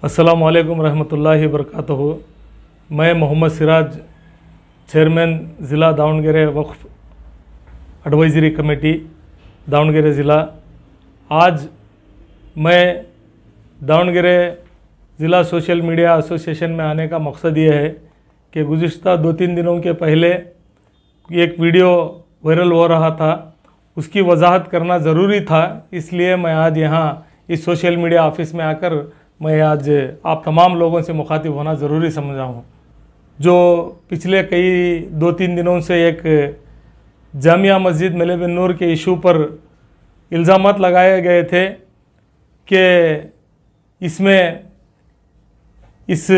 अस्सलामु अलैकुम रहमतुल्लाहि वबरकातुहू। मैं मोहम्मद सिराज, चेयरमैन ज़िला दावणगेरे वक्फ एडवाइजरी कमेटी दावणगेरे ज़िला। आज मैं दावणगेरे ज़िला सोशल मीडिया एसोसिएशन में आने का मकसद ये है कि गुज़िश्ता 2-3 दिनों के पहले एक वीडियो वायरल हो रहा था, उसकी वजाहत करना ज़रूरी था। इसलिए मैं आज यहाँ इस सोशल मीडिया ऑफिस में आकर मैं आज आप तमाम लोगों से मुखातिब होना ज़रूरी समझा हूँ। जो पिछले कई 2-3 दिनों से एक जामिया मस्जिद मिले बिन नूर के इशू पर इल्ज़ामात लगाए गए थे कि इसमें इस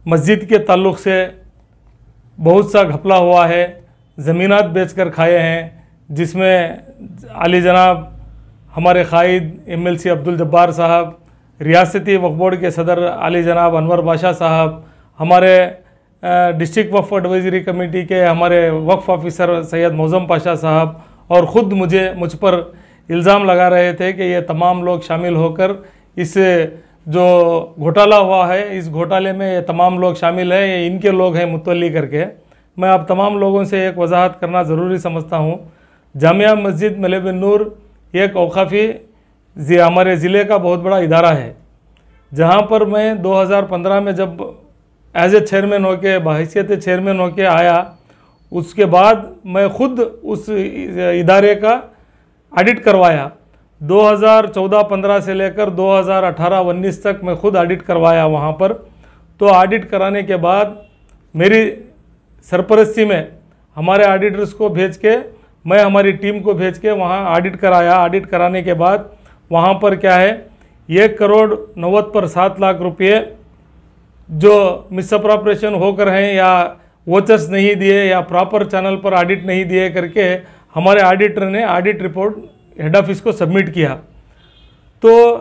मस्जिद के ताल्लुक़ से बहुत सा घपला हुआ है, ज़मीनात बेचकर खाए हैं, जिसमें आली जनाब हमारे कायद MLC अब्दुल जब्बार साहब, रियासती वक्फ बोर्ड के सदर आली जनाब अनवर बादशाह साहब, हमारे डिस्ट्रिक्ट वक्फ एडवाइजरी कमेटी के हमारे वक्फ ऑफिसर सैयद मौज़म पाशा साहब और ख़ुद मुझ पर इल्ज़ाम लगा रहे थे कि ये तमाम लोग शामिल होकर इस जो घोटाला हुआ है, इस घोटाले में ये तमाम लोग शामिल हैं, ये इनके लोग हैं मुतवल्ली करके। मैं आप तमाम लोगों से एक वजाहत करना ज़रूरी समझता हूँ। जामिया मस्जिद मिले बिन नूर एक औक़ाफ़ी हमारे ज़िले का बहुत बड़ा इदारा है, जहाँ पर मैं 2015 में जब एज ए चेयरमैन होके बहैसियत चेयरमैन होके आया, उसके बाद मैं ख़ुद उस इदारे का ऑडिट करवाया। 2014-15 से लेकर 2018-19 तक मैं ख़ुद ऑडिट करवाया वहाँ पर। तो ऑडिट कराने के बाद मेरी सरपरस्ती में हमारे ऑडिटर्स को भेज के, मैं हमारी टीम को भेज के वहाँ ऑडिट कराया। ऑडिट कराने के बाद वहाँ पर क्या है, 1,90,00,000 पर 7 लाख रुपये जो मिसअप्रोप्रिएशन होकर हैं या वोचर्स नहीं दिए या प्रॉपर चैनल पर ऑडिट नहीं दिए करके हमारे ऑडिटर ने ऑडिट रिपोर्ट हेड ऑफिस को सबमिट किया। तो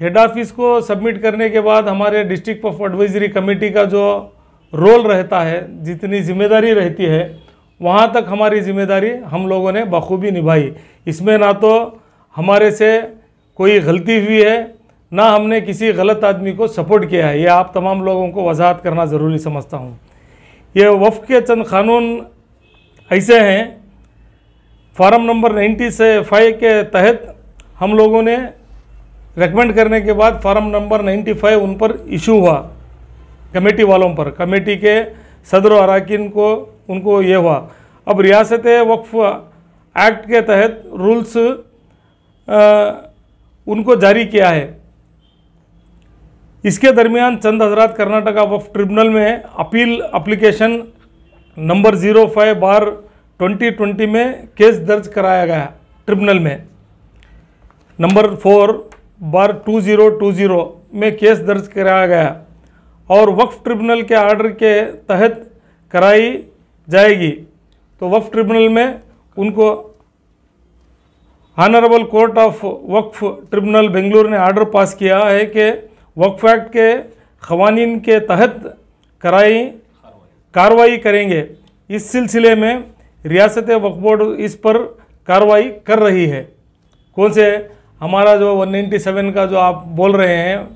हेड ऑफिस को सबमिट करने के बाद हमारे डिस्ट्रिक्ट ऑफ एडवाइजरी कमेटी का जो रोल रहता है, जितनी जिम्मेदारी रहती है, वहाँ तक हमारी जिम्मेदारी हम लोगों ने बखूबी निभाई। इसमें ना तो हमारे से कोई गलती हुई है, ना हमने किसी गलत आदमी को सपोर्ट किया है। ये आप तमाम लोगों को वजाहत करना ज़रूरी समझता हूँ। ये वफ़ के चंद कानून ऐसे हैं, फार्म नंबर 95 के तहत हम लोगों ने रेकमेंड करने के बाद फार्म नंबर 95 उन पर इशू हुआ, कमेटी वालों पर, कमेटी के सदर और अरकान को उनको ये हुआ। अब रियासत वक्फ एक्ट के तहत रूल्स उनको जारी किया है। इसके दरमियान चंद हजरात कर्नाटका वक्फ ट्रिब्यूनल में अपील एप्लीकेशन नंबर 05/2020 में केस दर्ज कराया गया। ट्रिब्यूनल में नंबर 4/2020 में केस दर्ज कराया गया और वक्फ ट्रिब्यूनल के आर्डर के तहत कराई जाएगी। तो वक्फ ट्रिब्यूनल में उनको honourable court of Waqf tribunal Bengaluru ने आर्डर पास किया है कि वक्फ एक्ट के क़वानीन के तहत कार्रवाई करेंगे। इस सिलसिले में रियासत वक्फ बोर्ड इस पर कार्रवाई कर रही है। कौन से हमारा जो 197 का जो आप बोल रहे हैं,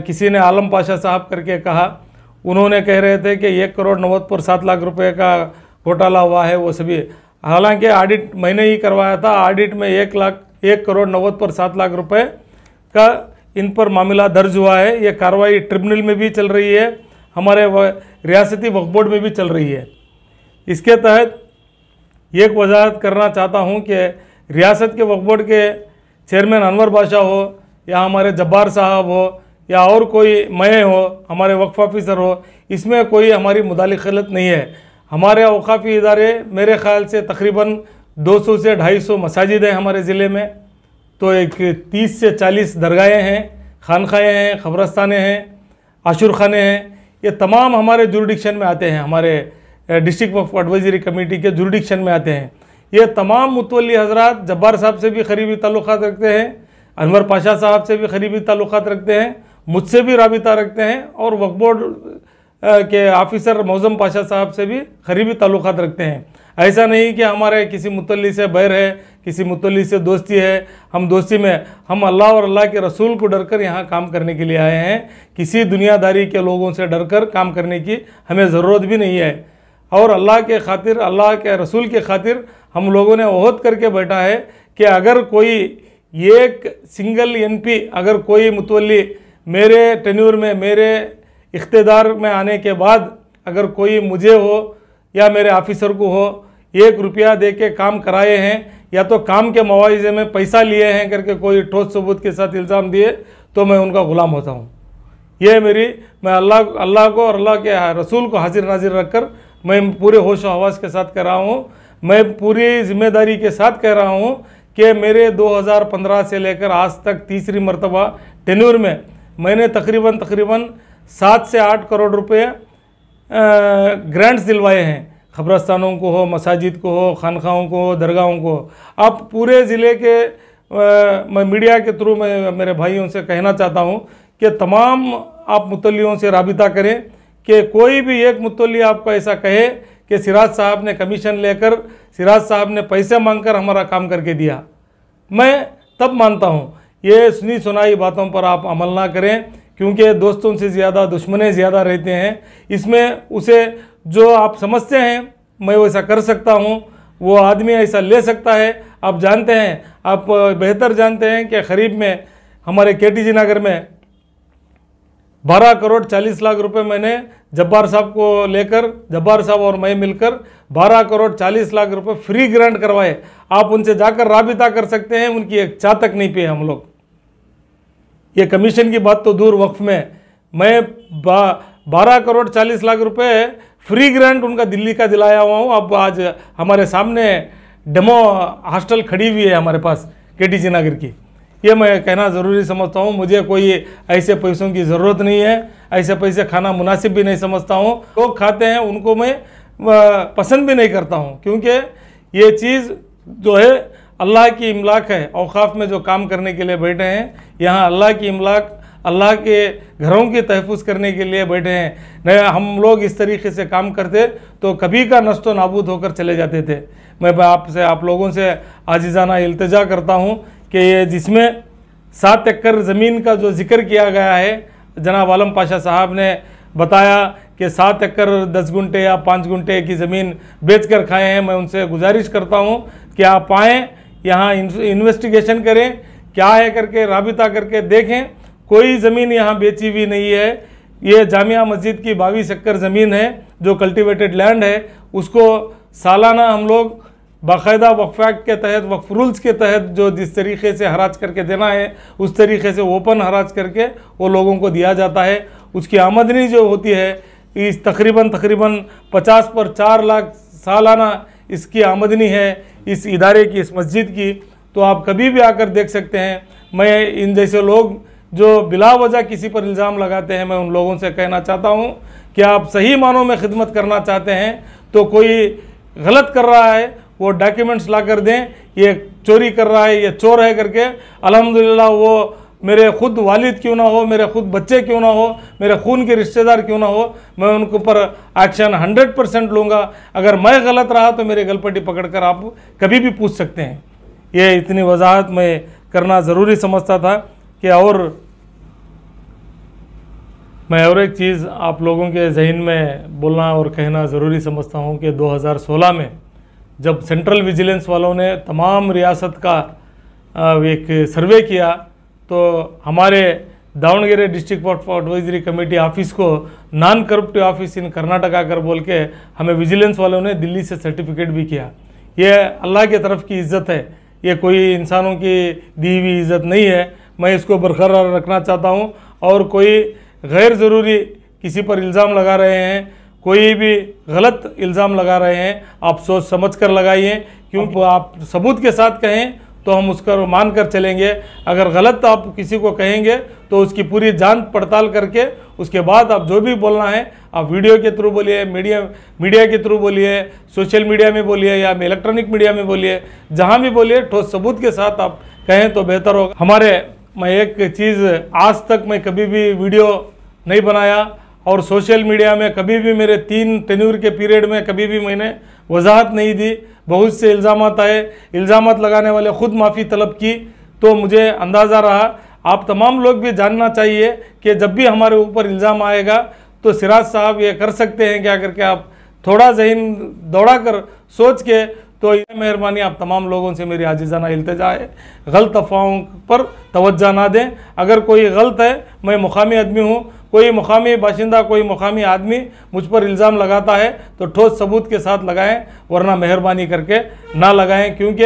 किसी ने आलम पाशा साहब करके कहा, उन्होंने कह रहे थे कि 1,90,00,000 पर 7 लाख रुपए का घोटाला हुआ है। वो सभी, हालांकि ऑडिट मैंने ही करवाया था। ऑडिट में 1,90,00,000 पर 7 लाख रुपए का इन पर मामला दर्ज हुआ है। ये कार्रवाई ट्रिब्यूनल में भी चल रही है, हमारे रियासती वक्फ बोर्ड में भी चल रही है। इसके तहत एक वजाहत करना चाहता हूँ कि रियासत के वक्फ बोर्ड के चेयरमैन अनवर बादशाह हो या हमारे जब्बार साहब हो या और कोई मैं हो, हमारे वक्फ ऑफिसर हो, इसमें कोई हमारी मुदाखलत नहीं है। हमारे औक़ाफ़ी इदारे, मेरे ख़्याल से तकरीबन 200 से 250 मसाजिद हैं हमारे ज़िले में। तो एक 30 से 40 दरगाहें हैं, खानखाएँ हैं, ख़बरस्तानें हैं, आशुरखाने हैं। ये तमाम हमारे जुरिडिक्शन में आते हैं, हमारे डिस्ट्रिक्ट ऑफ एडवाइजरी कमेटी के जुरिडिक्शन में आते हैं। ये तमाम मुतवल्ली हजरात जब्बार साहब से भी करीबी ताल्लुक़ात रखते हैं, अनवर पाशा साहब से भी करीबी ताल्लुक़ात रखते हैं, मुझसे भी राबिता रखते हैं और वक्फ बोर्ड के ऑफिसर मौज़म पाशा साहब से भी करीबी ताल्लुक़ात रखते हैं। ऐसा नहीं कि हमारे किसी मुतल्ली से बैर है, किसी मुतल्ली से दोस्ती है। हम दोस्ती में हम अल्लाह और अल्लाह के रसूल को डरकर यहाँ काम करने के लिए आए हैं। किसी दुनियादारी के लोगों से डरकर काम करने की हमें ज़रूरत भी नहीं है। और अल्लाह के खातिर, अल्लाह के रसूल के खातिर हम लोगों ने ओहद करके बैठा है कि अगर कोई एक सिंगल एनपी, अगर कोई मुतवल्ली मेरे टेन्यूर में, मेरे इख्तिदार में आने के बाद अगर कोई मुझे हो या मेरे ऑफिसर को हो 1 रुपया दे के काम कराए हैं या तो काम के मुआवजे में पैसा लिए हैं करके कोई ठोस सबूत के साथ इल्ज़ाम दिए तो मैं उनका ग़ुलाम होता हूँ। ये मैं अल्लाह को और अल्लाह के रसूल को हाजिर नाजिर रखकर मैं पूरे होश हवास के साथ कह रहा हूँ। मैं पूरी ज़िम्मेदारी के साथ कह रहा हूँ कि मेरे 2015 से लेकर आज तक तीसरी मरतबा टेन्यूर में मैंने तकरीबन 7 से 8 करोड़ रुपए ग्रांट्स दिलवाए हैं। ख़बरस्तानों को हो, मसाजिद को हो, खानखाहों को हो, दरगाहों को। अब पूरे ज़िले के मैं मीडिया के थ्रू मैं मेरे भाइयों से कहना चाहता हूँ कि तमाम आप मुतल्लियों से राबिता करें कि कोई भी एक मुतल्ली आपको ऐसा कहे कि सिराज साहब ने कमीशन लेकर, सिराज साहब ने पैसे मांगकर हमारा काम करके दिया, मैं तब मानता हूँ। ये सुनी सुनाई बातों पर आप अमल ना करें, क्योंकि दोस्तों से ज़्यादा दुश्मने ज़्यादा रहते हैं। इसमें उसे जो आप समझते हैं मैं वैसा कर सकता हूँ, वो आदमी ऐसा ले सकता है। आप जानते हैं, आप बेहतर जानते हैं कि करीब में हमारे केटीजी नगर में 12 करोड़ 40 लाख रुपए मैंने जब्बार साहब को लेकर, जब्बार साहब और मैं मिलकर 12 करोड़ 40 लाख रुपए फ्री ग्रांट करवाए। आप उनसे जाकर राबिता कर सकते हैं, उनकी एक चाह तक नहीं पे हम लोग। ये कमीशन की बात तो दूर, वक्फ में मैं 12 करोड़ 40 लाख रुपए फ्री ग्रांट उनका दिल्ली का दिलाया हुआ हूँ। अब आज हमारे सामने डेमो हॉस्टल खड़ी हुई है हमारे पास केटीजी नगर की। ये मैं कहना ज़रूरी समझता हूँ। मुझे कोई ऐसे पैसों की ज़रूरत नहीं है, ऐसे पैसे खाना मुनासिब भी नहीं समझता हूँ। लोग खाते हैं उनको मैं पसंद भी नहीं करता हूँ, क्योंकि ये चीज़ जो है अल्लाह की इमलाक है। औकाफ में जो काम करने के लिए बैठे हैं, यहाँ अल्लाह की इमलाक, अल्लाह के घरों की तहफ़्फ़ुज़ करने के लिए बैठे हैं। नहीं हम लोग इस तरीके से काम करते तो कभी का नष्ट व नाबूद होकर चले जाते थे। मैं आप लोगों से आजिज़ाना इल्तिजा करता हूँ कि ये जिसमें 7 एकड़ ज़मीन का जो जिक्र किया गया है, जनाब आलम पाशा साहब ने बताया कि 7 एकड़ 10 गुंठे या 5 गुंठे की ज़मीन बेच कर खाए हैं। मैं उनसे गुजारिश करता हूँ कि आप आएँ, यहाँ इन्वेस्टिगेशन करें, क्या है करके राबिता करके देखें। कोई ज़मीन यहाँ बेची हुई नहीं है। ये जामिया मस्जिद की 22 एकड़ ज़मीन है जो कल्टिवेटेड लैंड है, उसको सालाना हम लोग बाकायदा वक्फ एक्ट के तहत, वक्फ रूल्स के तहत जो जिस तरीके से हराज करके देना है उस तरीके से ओपन हराज करके वो लोगों को दिया जाता है। उसकी आमदनी जो होती है इस तकरीबन 50 पर 4 लाख सालाना इसकी आमदनी है इस इदारे की, इस मस्जिद की। तो आप कभी भी आकर देख सकते हैं। मैं इन जैसे लोग जो बिला वजह किसी पर इल्ज़ाम लगाते हैं, मैं उन लोगों से कहना चाहता हूँ कि आप सही मानों में खिदमत करना चाहते हैं तो कोई गलत कर रहा है वो डॉक्यूमेंट्स ला कर दें, ये चोरी कर रहा है, ये चोर है करके। अल्हम्दुलिल्लाह वो मेरे खुद वालिद क्यों ना हो, मेरे खुद बच्चे क्यों ना हो, मेरे खून के रिश्तेदार क्यों ना हो, मैं उनके ऊपर एक्शन 100% लूँगा। अगर मैं गलत रहा तो मेरे गलपट्टी पकड़कर आप कभी भी पूछ सकते हैं। ये इतनी वजाहत मैं करना ज़रूरी समझता था कि मैं और एक चीज़ आप लोगों के जहन में बोलना और कहना ज़रूरी समझता हूँ कि 2016 में जब सेंट्रल विजिलेंस वालों ने तमाम रियासत का एक सर्वे किया तो हमारे दावणगेरे डिस्ट्रिक्ट वक्फ एडवाइजरी कमेटी ऑफिस को नॉन करप्टिव ऑफिस इन कर्नाटका कर बोल के हमें विजिलेंस वालों ने दिल्ली से सर्टिफिकेट भी किया। ये अल्लाह की तरफ की इज़्ज़त है, ये कोई इंसानों की दी हुई इज़्ज़त नहीं है। मैं इसको बरकरार रखना चाहता हूँ। और कोई गैर ज़रूरी किसी पर इल्ज़ाम लगा रहे हैं, कोई भी गलत इल्ज़ाम लगा रहे हैं, आप सोच समझ कर लगाइए, क्योंकि आप सबूत के साथ कहें तो हम उसका मान कर चलेंगे। अगर गलत आप किसी को कहेंगे तो उसकी पूरी जांच पड़ताल करके उसके बाद आप जो भी बोलना है आप वीडियो के थ्रू बोलिए, मीडिया के थ्रू बोलिए, सोशल मीडिया में बोलिए या इलेक्ट्रॉनिक मीडिया में बोलिए, जहाँ भी बोलिए ठोस सबूत के साथ आप कहें तो बेहतर होगा। मैं एक चीज़ आज तक मैं कभी भी वीडियो नहीं बनाया और सोशल मीडिया में कभी भी मेरे 3 टेन्यूर के पीरियड में कभी भी मैंने वजाहत नहीं दी, बहुत से इल्ज़ामात आए, इल्ज़ामात लगाने वाले ख़ुद माफ़ी तलब की, तो मुझे अंदाज़ा रहा आप तमाम लोग भी जानना चाहिए कि जब भी हमारे ऊपर इल्ज़ाम आएगा तो सिराज साहब ये कर सकते हैं क्या करके आप थोड़ा ज़हन दौड़ा कर सोच के, तो ये मेहरबानी आप तमाम लोगों से मेरी आजिज़ाना इल्तिजा है, गलत अफवाहों पर तवज्जो ना दें। अगर कोई गलत है, मैं मुकामी आदमी हूँ, कोई मुकामी बाशिंदा, कोई मुकामी आदमी मुझ पर इल्ज़ाम लगाता है तो ठोस सबूत के साथ लगाएं, वरना मेहरबानी करके ना लगाएं, क्योंकि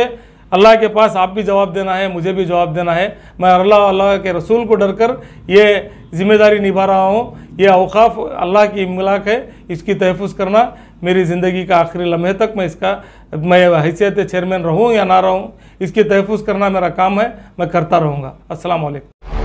अल्लाह के पास आप भी जवाब देना है, मुझे भी जवाब देना है। मैं अल्लाह के रसूल को डर कर ये ज़िम्मेदारी निभा रहा हूँ। ये औक़ाफ़ अल्लाह की इमलाक है, इसकी तहफ़्फ़ुज़ करना मेरी ज़िंदगी का आखिरी लम्हे तक मैं हैसियत चेयरमैन रहूँ या ना रहूँ, इसकी तहफ़्फ़ुज़ करना मेरा काम है, मैं करता रहूँगा। अस्सलाम वालेकुम।